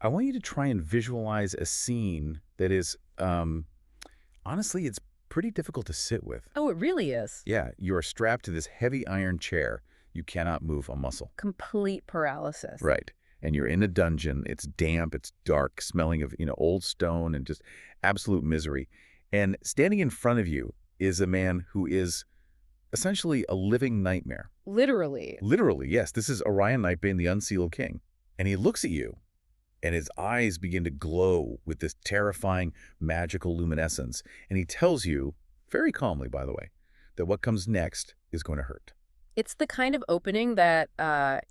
I want you to try and visualize a scene that is, honestly, it's pretty difficult to sit with. Oh, it really is. Yeah, you are strapped to this heavy iron chair. You cannot move a muscle. Complete paralysis. Right. And you're in a dungeon. It's damp. It's dark, smelling of, old stone and just absolute misery. And standing in front of you is a man who is essentially a living nightmare. Literally. Literally, yes. This is Orion Nightbane, the Unsealed King. And he looks at you, and his eyes begin to glow with this terrifying, magical luminescence. And he tells you, very calmly, by the way, that what comes next is going to hurt. It's the kind of opening that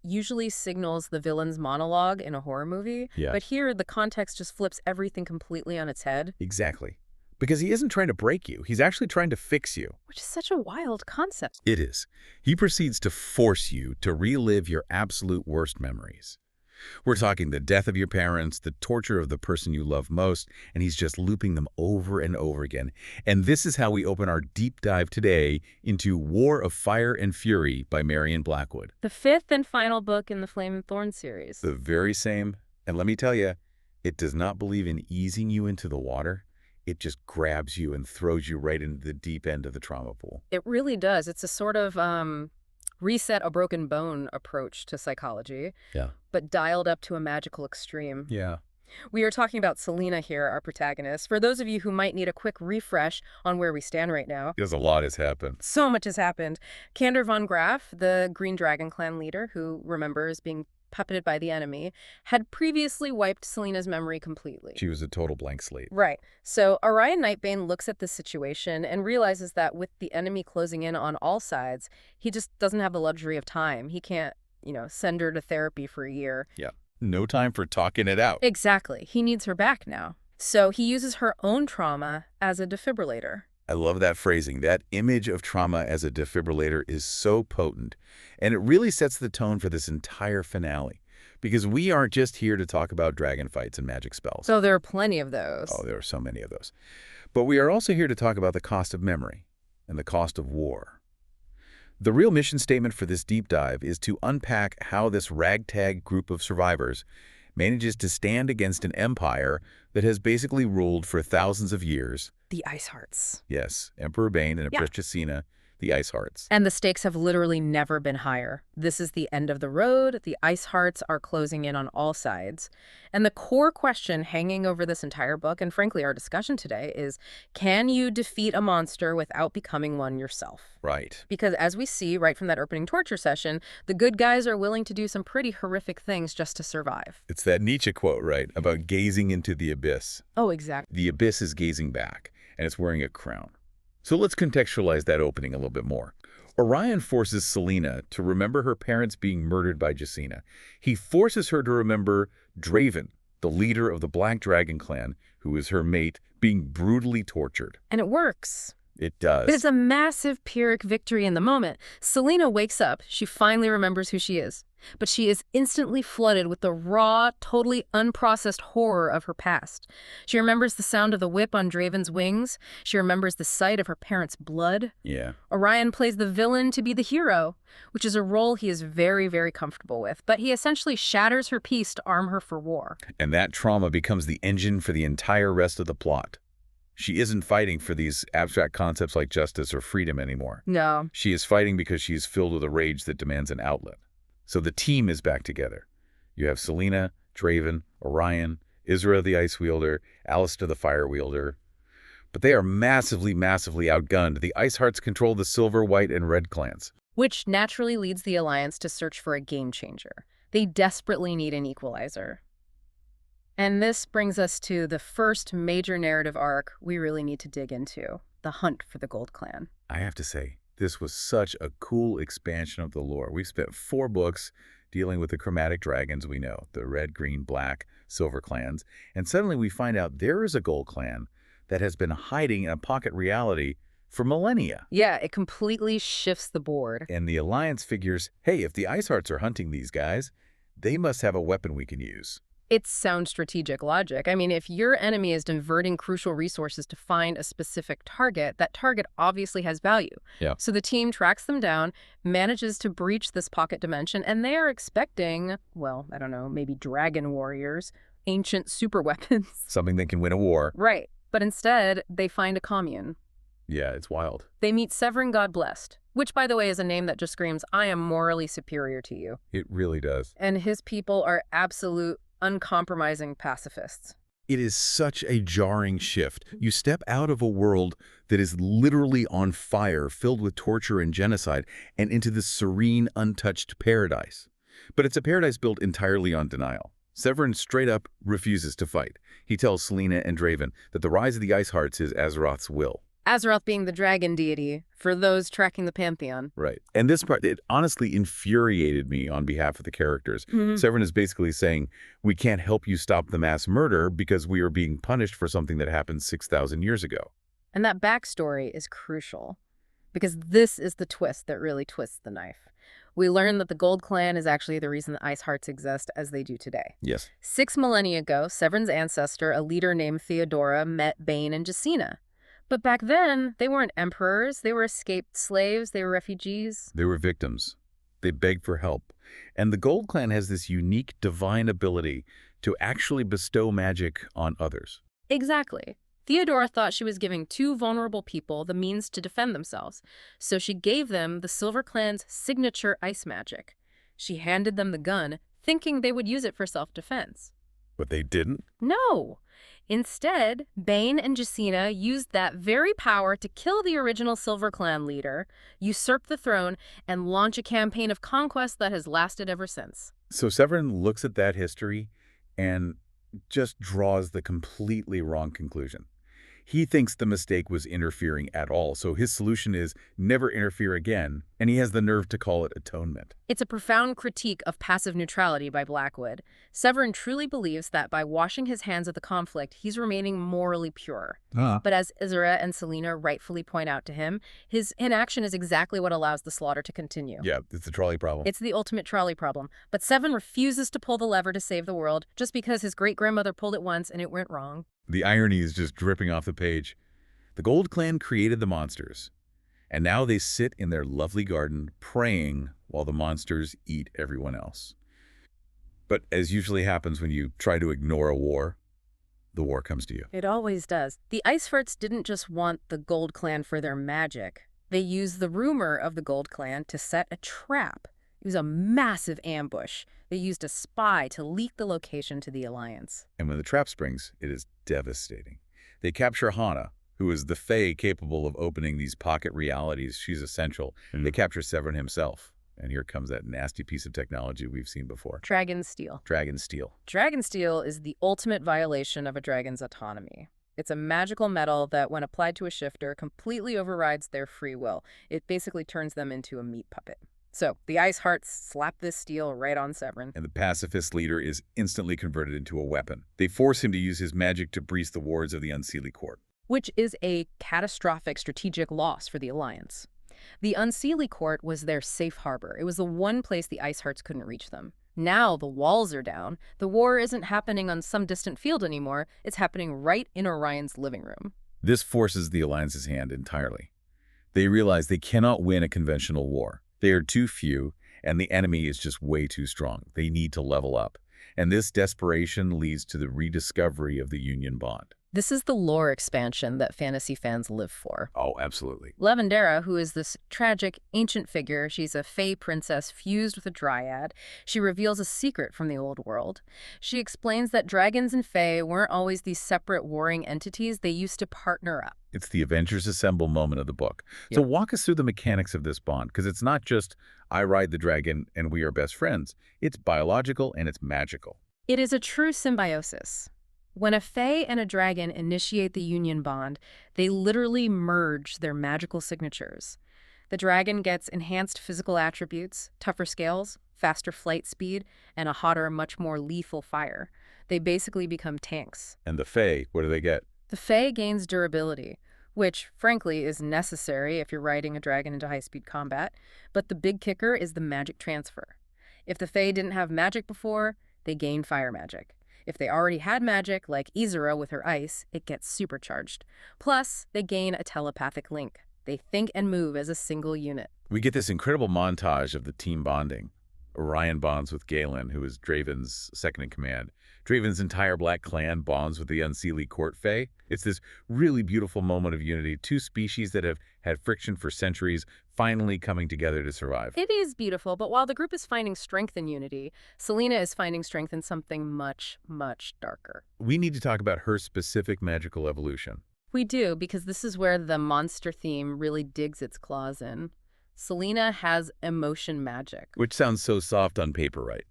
usually signals the villain's monologue in a horror movie. Yeah. But here, the context just flips everything completely on its head. Exactly. Because he isn't trying to break you. He's actually trying to fix you. Which is such a wild concept. It is. He proceeds to force you to relive your absolute worst memories. We're talking the death of your parents, the torture of the person you love most, and he's just looping them over and over again. And this is how we open our deep dive today into War of Fire and Fury by Marion Blackwood. The fifth and final book in the Flame and Thorns series. The very same. And let me tell you, it does not believe in easing you into the water. It just grabs you and throws you right into the deep end of the trauma pool. It really does. It's a sort of reset a broken bone approach to psychology. Yeah. But dialed up to a magical extreme. Yeah. We are talking about Selena here, our protagonist. For those of you who might need a quick refresh on where we stand right now. Because a lot has happened. So much has happened. Kander von Graff, the Green Dragon Clan leader, who, remember, is being puppeted by the enemy, had previously wiped Selena's memory completely. She was a total blank slate. Right. So Orion Nightbane looks at this situation and realizes that with the enemy closing in on all sides, he just doesn't have the luxury of time. He can't, send her to therapy for a year. Yeah. No time for talking it out. Exactly. He needs her back now. So he uses her own trauma as a defibrillator. I love that phrasing. That image of trauma as a defibrillator is so potent. And it really sets the tone for this entire finale. Because we aren't just here to talk about dragon fights and magic spells. So there are plenty of those. Oh, there are so many of those. But we are also here to talk about the cost of memory and the cost of war. The real mission statement for this deep dive is to unpack how this ragtag group of survivors manages to stand against an empire that has basically ruled for thousands of years. The Icehearts. Yes, Emperor Bane and Empress Justina, the Icehearts. And the stakes have literally never been higher. This is the end of the road. The Icehearts are closing in on all sides. And the core question hanging over this entire book, and frankly our discussion today, is can you defeat a monster without becoming one yourself? Right. Because as we see right from that opening torture session, the good guys are willing to do some pretty horrific things just to survive. It's that Nietzsche quote, right, about gazing into the abyss. Oh, exactly. The abyss is gazing back, and it's wearing a crown. So let's contextualize that opening a little bit more. Orion forces Selena to remember her parents being murdered by Justina. He forces her to remember Draven, the leader of the Black Dragon clan, who is her mate, being brutally tortured. And it works. It does. But it's a massive Pyrrhic victory in the moment. Selena wakes up. She finally remembers who she is. But she is instantly flooded with the raw, totally unprocessed horror of her past. She remembers the sound of the whip on Draven's wings. She remembers the sight of her parents' blood. Yeah. Orion plays the villain to be the hero, which is a role he is very, very comfortable with. But he essentially shatters her peace to arm her for war. And that trauma becomes the engine for the entire rest of the plot. She isn't fighting for these abstract concepts like justice or freedom anymore. No. She is fighting because she is filled with a rage that demands an outlet. So the team is back together. You have Selena, Draven, Orion, Isra the Ice Wielder, Alistair the Fire Wielder. But they are massively, massively outgunned. The Icehearts control the Silver, White, and Red clans. Which naturally leads the Alliance to search for a game changer. They desperately need an equalizer. And this brings us to the first major narrative arc we really need to dig into, the hunt for the Gold Clan. I have to say, this was such a cool expansion of the lore. We've spent 4 books dealing with the chromatic dragons we know, the red, green, black, silver clans, and suddenly we find out there is a gold clan that has been hiding in a pocket reality for millennia. Yeah, it completely shifts the board. And the Alliance figures, hey, if the Icehearts are hunting these guys, they must have a weapon we can use. It's sound strategic logic. I mean, if your enemy is diverting crucial resources to find a specific target, that target obviously has value. Yeah. So the team tracks them down, manages to breach this pocket dimension, and they are expecting, well, I don't know, maybe dragon warriors, ancient superweapons. Something that can win a war. Right. But instead, they find a commune. Yeah, it's wild. They meet Severin God Blessed, which, by the way, is a name that just screams, I am morally superior to you. It really does. And his people are absolute, uncompromising pacifists. It is such a jarring shift. You step out of a world that is literally on fire, filled with torture and genocide, and into this serene, untouched paradise. But it's a paradise built entirely on denial. Severin straight up refuses to fight. He tells Selena and Draven that the rise of the Icehearts is Azeroth's will. Azeroth being the dragon deity, for those tracking the pantheon. Right. And this part, it honestly infuriated me on behalf of the characters. Severin is basically saying, we can't help you stop the mass murder because we are being punished for something that happened 6,000 years ago. And that backstory is crucial, because this is the twist that really twists the knife. We learn that the Gold Clan is actually the reason the Icehearts exist as they do today. Yes. 6 millennia ago, Severin's ancestor, a leader named Theodora, met Bane and Jacina. But back then, they weren't emperors. They were escaped slaves. They were refugees. They were victims. They begged for help. And the Gold Clan has this unique divine ability to actually bestow magic on others. Exactly. Theodora thought she was giving 2 vulnerable people the means to defend themselves, so she gave them the Silver Clan's signature ice magic. She handed them the gun, thinking they would use it for self-defense. But they didn't? No. Instead, Bane and Jacina used that very power to kill the original Silver Clan leader, usurp the throne, and launch a campaign of conquest that has lasted ever since. So Severin looks at that history and just draws the completely wrong conclusion. He thinks the mistake was interfering at all, so his solution is never interfere again, and he has the nerve to call it atonement. It's a profound critique of passive neutrality by Blackwood. Severin truly believes that by washing his hands of the conflict, he's remaining morally pure. But as Isra and Selena rightfully point out to him, his inaction is exactly what allows the slaughter to continue. Yeah, it's the trolley problem. It's the ultimate trolley problem. But Severin refuses to pull the lever to save the world just because his great-grandmother pulled it once and it went wrong. The irony is just dripping off the page. The Gold Clan created the monsters, and now they sit in their lovely garden praying while the monsters eat everyone else. But as usually happens when you try to ignore a war, the war comes to you. It always does. The Icehearts didn't just want the Gold Clan for their magic. They used the rumor of the Gold Clan to set a trap. It was a massive ambush. They used a spy to leak the location to the Alliance. And when the trap springs, it is devastating. They capture Hana, who is the Fae capable of opening these pocket realities. She's essential. They capture Severin himself. And here comes that nasty piece of technology we've seen before. Dragon Steel. Dragon Steel. Dragon Steel is the ultimate violation of a dragon's autonomy. It's a magical metal that, when applied to a shifter, completely overrides their free will. It basically turns them into a meat puppet. So the Icehearts slap this steel right on Severin. And the pacifist leader is instantly converted into a weapon. They force him to use his magic to breach the wards of the Unseelie Court. Which is a catastrophic strategic loss for the Alliance. The Unseelie Court was their safe harbor. It was the one place the Icehearts couldn't reach them. Now the walls are down. The war isn't happening on some distant field anymore. It's happening right in Orion's living room. This forces the Alliance's hand entirely. They realize they cannot win a conventional war. They are too few, and the enemy is just way too strong. They need to level up. And this desperation leads to the rediscovery of the Union bond. This is the lore expansion that fantasy fans live for. Oh, absolutely. Lavendera, who is this tragic, ancient figure, she's a Fae princess fused with a dryad. She reveals a secret from the old world. She explains that dragons and Fae weren't always these separate warring entities. They used to partner up. It's the Avengers Assemble moment of the book. So walk us through the mechanics of this bond, because it's not just, I ride the dragon and we are best friends. It's biological and it's magical. It is a true symbiosis. When a Fae and a dragon initiate the union bond, they literally merge their magical signatures. The dragon gets enhanced physical attributes, tougher scales, faster flight speed, and a hotter, much more lethal fire. They basically become tanks. And the Fae, what do they get? The Fae gains durability, which, frankly, is necessary if you're riding a dragon into high-speed combat. But the big kicker is the magic transfer. If the Fae didn't have magic before, they gain fire magic. If they already had magic, like Isra with her ice, it gets supercharged. Plus, they gain a telepathic link. They think and move as a single unit. We get this incredible montage of the team bonding. Orion bonds with Galen, who is Draven's second-in-command. Draven's entire Black clan bonds with the Unseelie Court Fae. It's this really beautiful moment of unity, two species that have had friction for centuries finally coming together to survive. It is beautiful, but while the group is finding strength in unity, Selena is finding strength in something much, much darker. We need to talk about her specific magical evolution. We do, because this is where the monster theme really digs its claws in. Selena has emotion magic. Which sounds so soft on paper, right?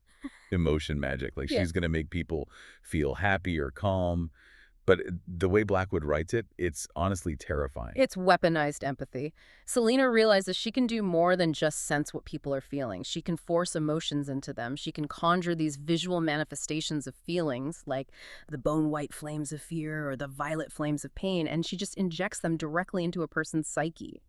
Emotion magic. Like Yeah. she's going to make people feel happy or calm. But the way Blackwood writes it, it's honestly terrifying. It's weaponized empathy. Selena realizes she can do more than just sense what people are feeling. She can force emotions into them. She can conjure these visual manifestations of feelings, like the bone-white flames of fear or the violet flames of pain, and she just injects them directly into a person's psyche.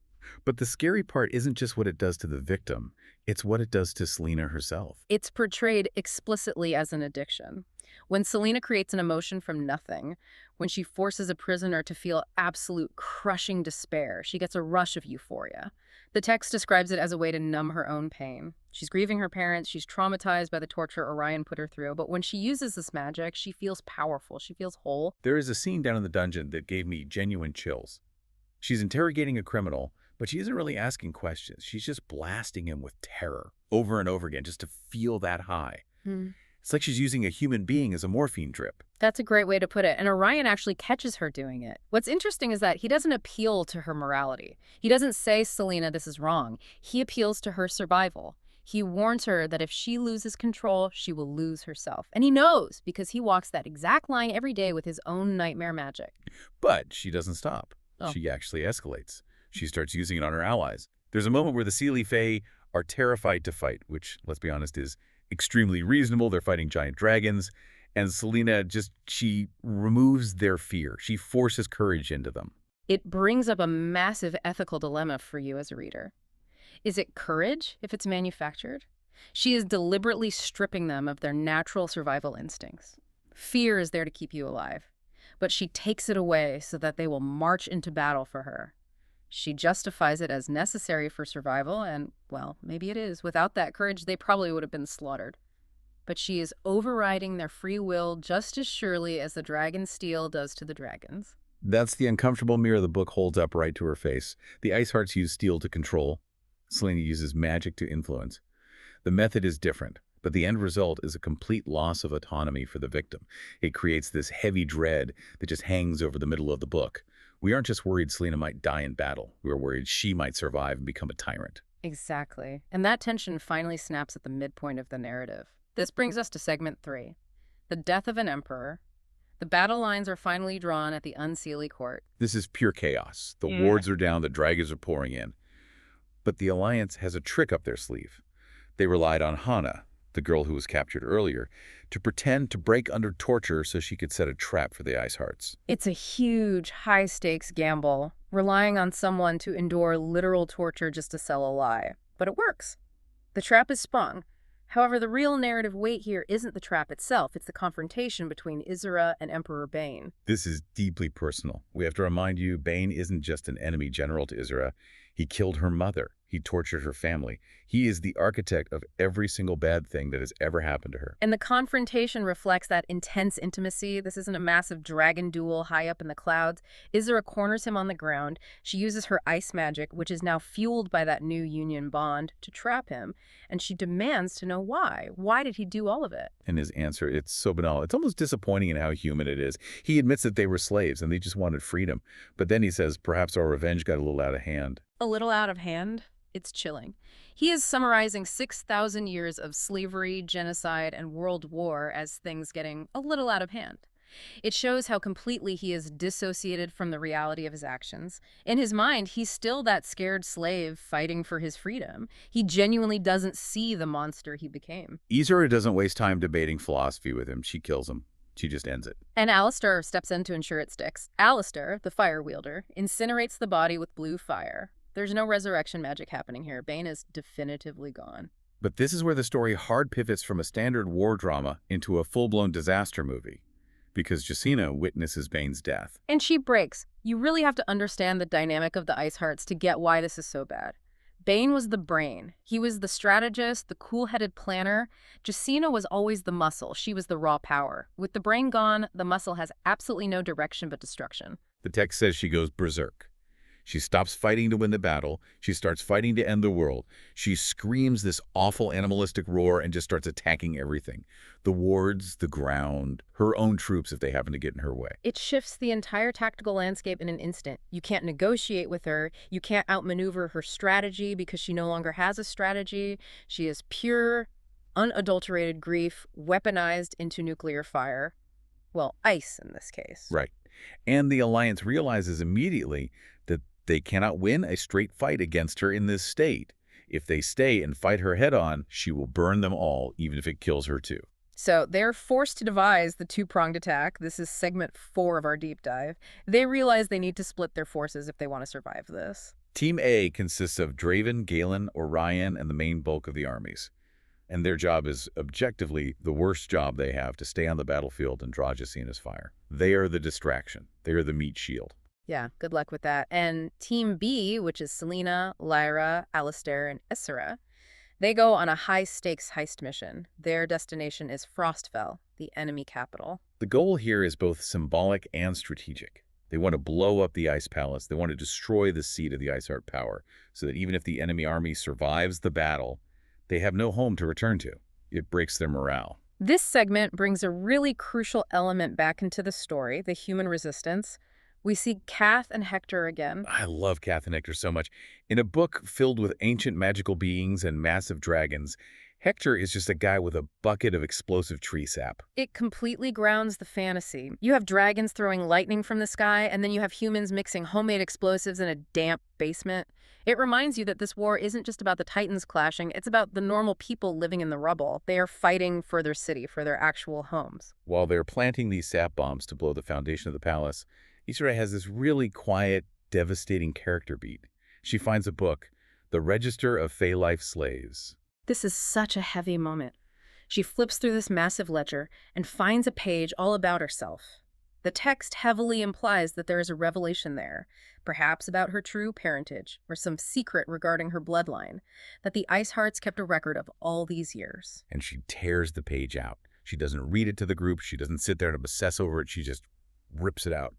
But the scary part isn't just what it does to the victim. It's what it does to Selena herself. It's portrayed explicitly as an addiction. When Selena creates an emotion from nothing, when she forces a prisoner to feel absolute crushing despair, she gets a rush of euphoria. The text describes it as a way to numb her own pain. She's grieving her parents, she's traumatized by the torture Orion put her through, but when she uses this magic, she feels powerful, she feels whole. There is a scene down in the dungeon that gave me genuine chills. She's interrogating a criminal, but she isn't really asking questions. She's just blasting him with terror over and over again just to feel that high. It's like she's using a human being as a morphine drip. That's a great way to put it, and Orion actually catches her doing it. What's interesting is that he doesn't appeal to her morality. He doesn't say, Selena, this is wrong. He appeals to her survival. He warns her that if she loses control, she will lose herself. And he knows, because he walks that exact line every day with his own nightmare magic. But she doesn't stop. Oh. She actually escalates. She starts using it on her allies. There's a moment where the Seelie Fae are terrified to fight, which, let's be honest, is extremely reasonable. They're fighting giant dragons. And Selena she removes their fear. She forces courage into them. It brings up a massive ethical dilemma for you as a reader. Is it courage if it's manufactured? She is deliberately stripping them of their natural survival instincts. Fear is there to keep you alive, but she takes it away so that they will march into battle for her. She justifies it as necessary for survival, and, well, maybe it is. Without that courage, they probably would have been slaughtered. But she is overriding their free will just as surely as the dragon's steel does to the dragons. That's the uncomfortable mirror the book holds up right to her face. The Icehearts use steel to control. Selena uses magic to influence. The method is different, but the end result is a complete loss of autonomy for the victim. It creates this heavy dread that just hangs over the middle of the book. We aren't just worried Selena might die in battle. We are worried she might survive and become a tyrant. Exactly. And that tension finally snaps at the midpoint of the narrative. This brings us to segment 3, the death of an emperor. The battle lines are finally drawn at the Unseelie court. This is pure chaos. The wards are down, the dragons are pouring in. But the Alliance has a trick up their sleeve. They relied on Hana, the girl who was captured earlier, to pretend to break under torture so she could set a trap for the Icehearts. It's a huge, high-stakes gamble, relying on someone to endure literal torture just to sell a lie. But it works. The trap is sprung. However, the real narrative weight here isn't the trap itself, it's the confrontation between Isra and Emperor Bane. This is deeply personal. We have to remind you, Bane isn't just an enemy general to Isra. He killed her mother. He tortured her family. He is the architect of every single bad thing that has ever happened to her. And the confrontation reflects that intense intimacy. This isn't a massive dragon duel high up in the clouds. Isra corners him on the ground. She uses her ice magic, which is now fueled by that new union bond, to trap him. And she demands to know why. Why did he do all of it? And his answer, it's so banal. It's almost disappointing in how human it is. He admits that they were slaves and they just wanted freedom. But then he says, perhaps our revenge got a little out of hand. A little out of hand? It's chilling. He is summarizing 6,000 years of slavery, genocide, and world war as things getting a little out of hand. It shows how completely he is dissociated from the reality of his actions. In his mind, he's still that scared slave fighting for his freedom. He genuinely doesn't see the monster he became. Isra doesn't waste time debating philosophy with him. She kills him. She just ends it. And Alistair steps in to ensure it sticks. Alistair, the fire wielder, incinerates the body with blue fire. There's no resurrection magic happening here. Bane is definitively gone. But this is where the story hard pivots from a standard war drama into a full-blown disaster movie, because Jacina witnesses Bane's death. And she breaks. You really have to understand the dynamic of the Icehearts to get why this is so bad. Bane was the brain. He was the strategist, the cool-headed planner. Jacina was always the muscle. She was the raw power. With the brain gone, the muscle has absolutely no direction but destruction. The text says she goes berserk. She stops fighting to win the battle. She starts fighting to end the world. She screams this awful animalistic roar and just starts attacking everything. The wards, the ground, her own troops if they happen to get in her way. It shifts the entire tactical landscape in an instant. You can't negotiate with her. You can't outmaneuver her strategy because she no longer has a strategy. She is pure, unadulterated grief, weaponized into nuclear fire. Well, ice in this case. Right. And the Alliance realizes immediately that they cannot win a straight fight against her in this state. If they stay and fight her head-on, she will burn them all, even if it kills her too. So they're forced to devise the two-pronged attack. This is segment 4 of our deep dive. They realize they need to split their forces if they want to survive this. Team A consists of Draven, Galen, Orion, and the main bulk of the armies. And their job is objectively the worst job they have, to stay on the battlefield and draw Jacina's fire. They are the distraction. They are the meat shield. Yeah, good luck with that. And Team B, which is Selena, Lyra, Alistair, and Issera, they go on a high-stakes heist mission. Their destination is Frostfell, the enemy capital. The goal here is both symbolic and strategic. They want to blow up the Ice Palace. They want to destroy the seat of the Iceheart power, so that even if the enemy army survives the battle, they have no home to return to. It breaks their morale. This segment brings a really crucial element back into the story, the human resistance. We see Kath and Hector again. I love Kath and Hector so much. In a book filled with ancient magical beings and massive dragons, Hector is just a guy with a bucket of explosive tree sap. It completely grounds the fantasy. You have dragons throwing lightning from the sky, and then you have humans mixing homemade explosives in a damp basement. It reminds you that this war isn't just about the Titans clashing, it's about the normal people living in the rubble. They are fighting for their city, for their actual homes. While they're planting these sap bombs to blow the foundation of the palace, Issera has this really quiet, devastating character beat. She finds a book, The Register of Fey Life Slaves. This is such a heavy moment. She flips through this massive ledger and finds a page all about herself. The text heavily implies that there is a revelation there, perhaps about her true parentage or some secret regarding her bloodline, that the Icehearts kept a record of all these years. And she tears the page out. She doesn't read it to the group. She doesn't sit there and obsess over it. She just rips it out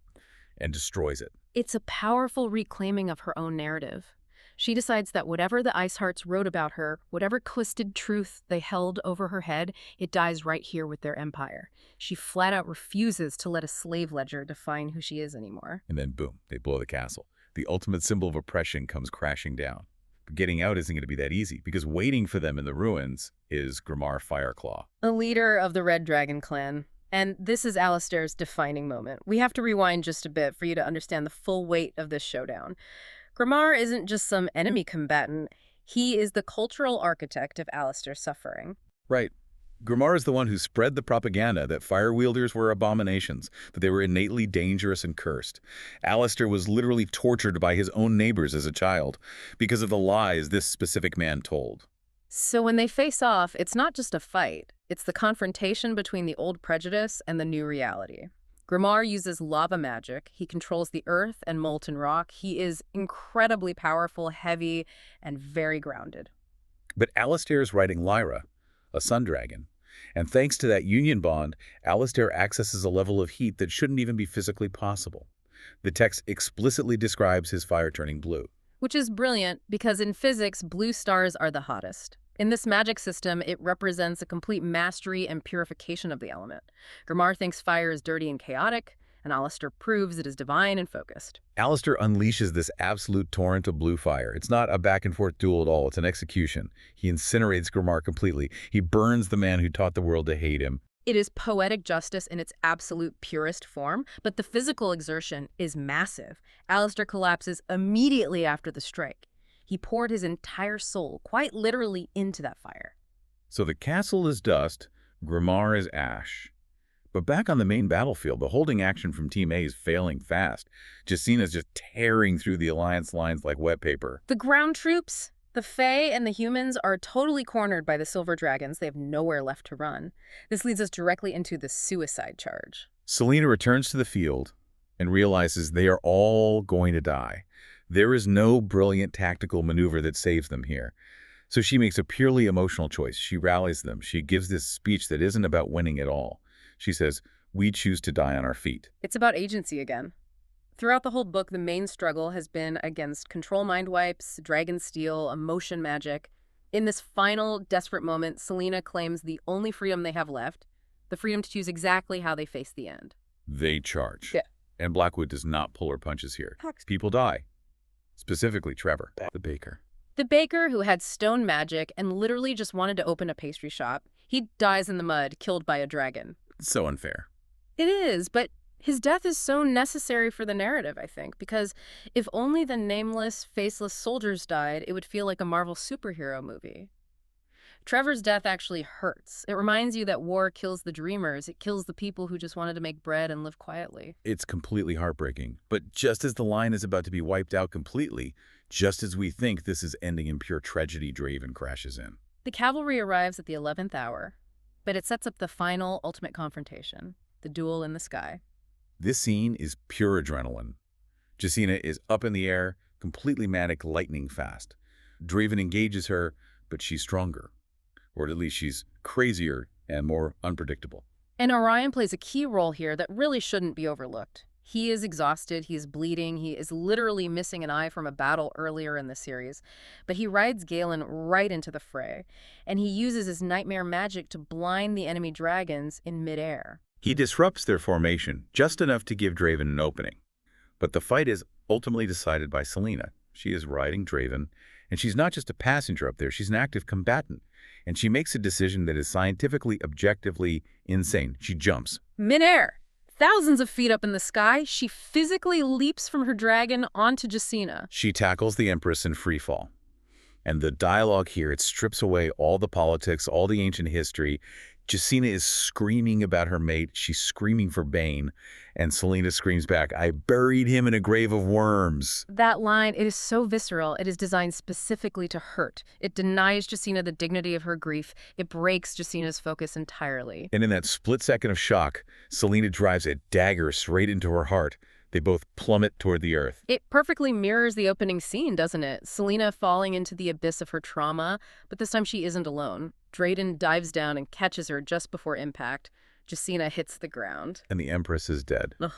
and destroys it. It's a powerful reclaiming of her own narrative. She decides that whatever the Icehearts wrote about her, whatever twisted truth they held over her head, it dies right here with their empire. She flat out refuses to let a slave ledger define who she is anymore. And then boom, they blow the castle. The ultimate symbol of oppression comes crashing down. But getting out isn't going to be that easy, because waiting for them in the ruins is Grimar Fireclaw, A leader of the Red Dragon clan. And this is Alistair's defining moment. We have to rewind just a bit for you to understand the full weight of this showdown. Grimar isn't just some enemy combatant. He is the cultural architect of Alistair's suffering. Right. Grimar is the one who spread the propaganda that fire wielders were abominations, that they were innately dangerous and cursed. Alistair was literally tortured by his own neighbors as a child because of the lies this specific man told. So when they face off, it's not just a fight. It's the confrontation between the old prejudice and the new reality. Grimar uses lava magic. He controls the earth and molten rock. He is incredibly powerful, heavy, and very grounded. But Alistair is riding Lyra, a sun dragon. And thanks to that union bond, Alistair accesses a level of heat that shouldn't even be physically possible. The text explicitly describes his fire turning blue. Which is brilliant because in physics, blue stars are the hottest. In this magic system, it represents a complete mastery and purification of the element. Grimar thinks fire is dirty and chaotic, and Alistair proves it is divine and focused. Alistair unleashes this absolute torrent of blue fire. It's not a back-and-forth duel at all. It's an execution. He incinerates Grimar completely. He burns the man who taught the world to hate him. It is poetic justice in its absolute purest form, but the physical exertion is massive. Alistair collapses immediately after the strike. He poured his entire soul, quite literally, into that fire. So the castle is dust, Grimar is ash. But back on the main battlefield, the holding action from Team A is failing fast. Jacina's just tearing through the Alliance lines like wet paper. The ground troops, the Fae and the humans, are totally cornered by the Silver Dragons. They have nowhere left to run. This leads us directly into the suicide charge. Selena returns to the field and realizes they are all going to die. There is no brilliant tactical maneuver that saves them here. So she makes a purely emotional choice. She rallies them. She gives this speech that isn't about winning at all. She says, "We choose to die on our feet." It's about agency again. Throughout the whole book, the main struggle has been against control mind wipes, dragon steel, emotion magic. In this final, desperate moment, Selena claims the only freedom they have left, the freedom to choose exactly how they face the end. They charge. Yeah. And Blackwood does not pull her punches here. People die. Specifically Trevor, the baker. The baker, who had stone magic and literally just wanted to open a pastry shop, he dies in the mud, killed by a dragon. So unfair. It is, but his death is so necessary for the narrative, I think, because if only the nameless, faceless soldiers died, it would feel like a Marvel superhero movie. Trevor's death actually hurts. It reminds you that war kills the dreamers. It kills the people who just wanted to make bread and live quietly. It's completely heartbreaking. But just as the line is about to be wiped out completely, just as we think this is ending in pure tragedy, Draven crashes in. The cavalry arrives at the 11th hour, but it sets up the final, ultimate confrontation, the duel in the sky. This scene is pure adrenaline. Jacina is up in the air, completely manic, lightning fast. Draven engages her, but she's stronger. Or at least she's crazier and more unpredictable. And Orion plays a key role here that really shouldn't be overlooked. He is exhausted, he is bleeding, he is literally missing an eye from a battle earlier in the series. But he rides Galen right into the fray, and he uses his nightmare magic to blind the enemy dragons in midair. He disrupts their formation just enough to give Draven an opening. But the fight is ultimately decided by Selena. She is riding Draven, and she's not just a passenger up there, she's an active combatant. And she makes a decision that is scientifically, objectively insane. She jumps. Midair! Thousands of feet up in the sky, she physically leaps from her dragon onto Jacina. She tackles the Empress in free fall. And the dialogue here, it strips away all the politics, all the ancient history. Jacina is screaming about her mate. She's screaming for Bane. And Selena screams back, "I buried him in a grave of worms." That line, it is so visceral. It is designed specifically to hurt. It denies Jacina the dignity of her grief. It breaks Jacina's focus entirely. And in that split second of shock, Selena drives a dagger straight into her heart. They both plummet toward the earth. It perfectly mirrors the opening scene, doesn't it? Selena falling into the abyss of her trauma, but this time she isn't alone. Drayden dives down and catches her just before impact. Jacina hits the ground. And the Empress is dead. Ugh.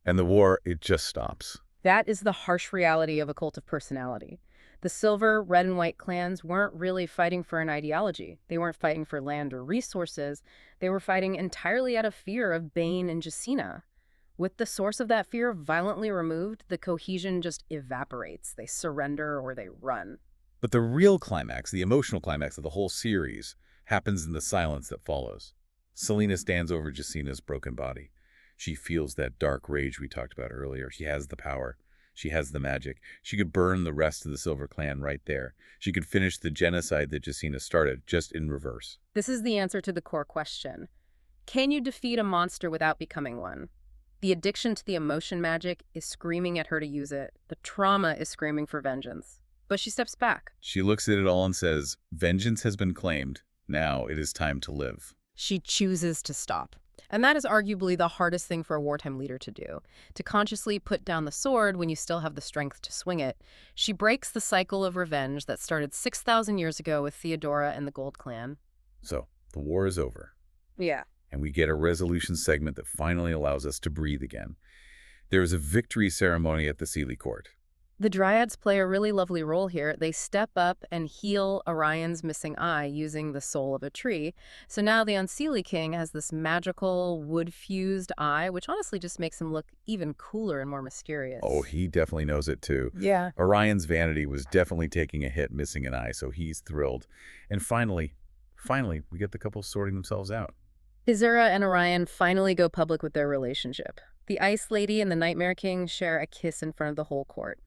And the war, it just stops. That is the harsh reality of a cult of personality. The silver, red, and white clans weren't really fighting for an ideology. They weren't fighting for land or resources. They were fighting entirely out of fear of Bane and Jacina. With the source of that fear violently removed, the cohesion just evaporates. They surrender or they run. But the real climax, the emotional climax of the whole series, happens in the silence that follows. Selena stands over Jacina's broken body. She feels that dark rage we talked about earlier. She has the power. She has the magic. She could burn the rest of the Silver Clan right there. She could finish the genocide that Jacina started, just in reverse. This is the answer to the core question. Can you defeat a monster without becoming one? The addiction to the emotion magic is screaming at her to use it. The trauma is screaming for vengeance. But she steps back. She looks at it all and says, "Vengeance has been claimed. Now it is time to live." She chooses to stop. And that is arguably the hardest thing for a wartime leader to do, to consciously put down the sword when you still have the strength to swing it. She breaks the cycle of revenge that started 6,000 years ago with Theodora and the Gold Clan. So, the war is over. Yeah. And we get a resolution segment that finally allows us to breathe again. There is a victory ceremony at the Sealy Court. The Dryads play a really lovely role here. They step up and heal Orion's missing eye using the soul of a tree. So now the Unseelie King has this magical, wood-fused eye, which honestly just makes him look even cooler and more mysterious. Oh, he definitely knows it too. Yeah. Orion's vanity was definitely taking a hit missing an eye, so he's thrilled. And finally, we get the couple sorting themselves out. Azura and Orion finally go public with their relationship. The Ice Lady and the Nightmare King share a kiss in front of the whole court.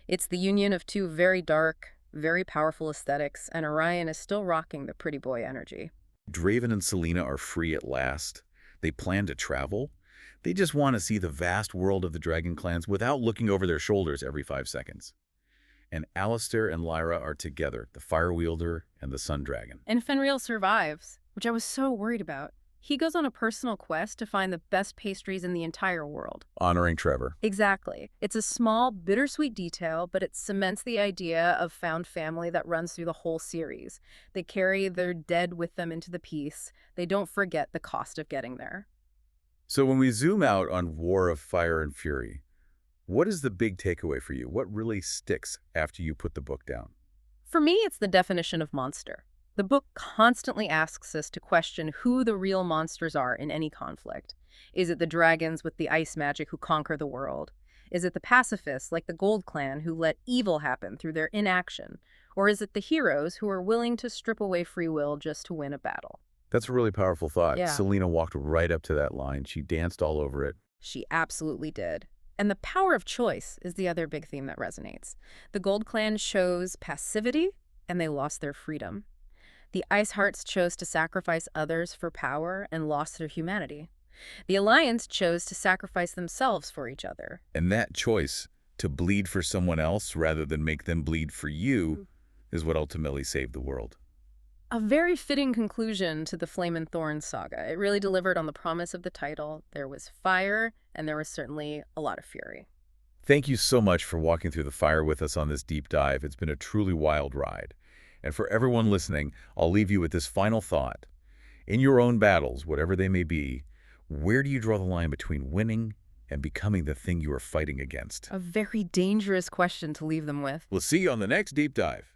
It's the union of two very dark, very powerful aesthetics, and Orion is still rocking the pretty boy energy. Draven and Selena are free at last. They plan to travel. They just want to see the vast world of the dragon clans without looking over their shoulders every 5 seconds. And Alistair and Lyra are together, the Fire Wielder and the Sun Dragon. And Fenrir survives, which I was so worried about. He goes on a personal quest to find the best pastries in the entire world. Honoring Trevor. Exactly. It's a small, bittersweet detail, but it cements the idea of found family that runs through the whole series. They carry their dead with them into the piece. They don't forget the cost of getting there. So when we zoom out on War of Fire and Fury, what is the big takeaway for you? What really sticks after you put the book down? For me, it's the definition of monster. The book constantly asks us to question who the real monsters are in any conflict. Is it the dragons with the ice magic who conquer the world? Is it the pacifists like the Gold Clan who let evil happen through their inaction? Or is it the heroes who are willing to strip away free will just to win a battle? That's a really powerful thought. Yeah. Selena walked right up to that line. She danced all over it. She absolutely did. And the power of choice is the other big theme that resonates. The Gold Clan chose passivity, and they lost their freedom. The Icehearts chose to sacrifice others for power and lost their humanity. The Alliance chose to sacrifice themselves for each other. And that choice to bleed for someone else rather than make them bleed for you is what ultimately saved the world. A very fitting conclusion to the Flame and Thorns saga. It really delivered on the promise of the title. There was fire, and there was certainly a lot of fury. Thank you so much for walking through the fire with us on this deep dive. It's been a truly wild ride. And for everyone listening, I'll leave you with this final thought. In your own battles, whatever they may be, where do you draw the line between winning and becoming the thing you are fighting against? A very dangerous question to leave them with. We'll see you on the next deep dive.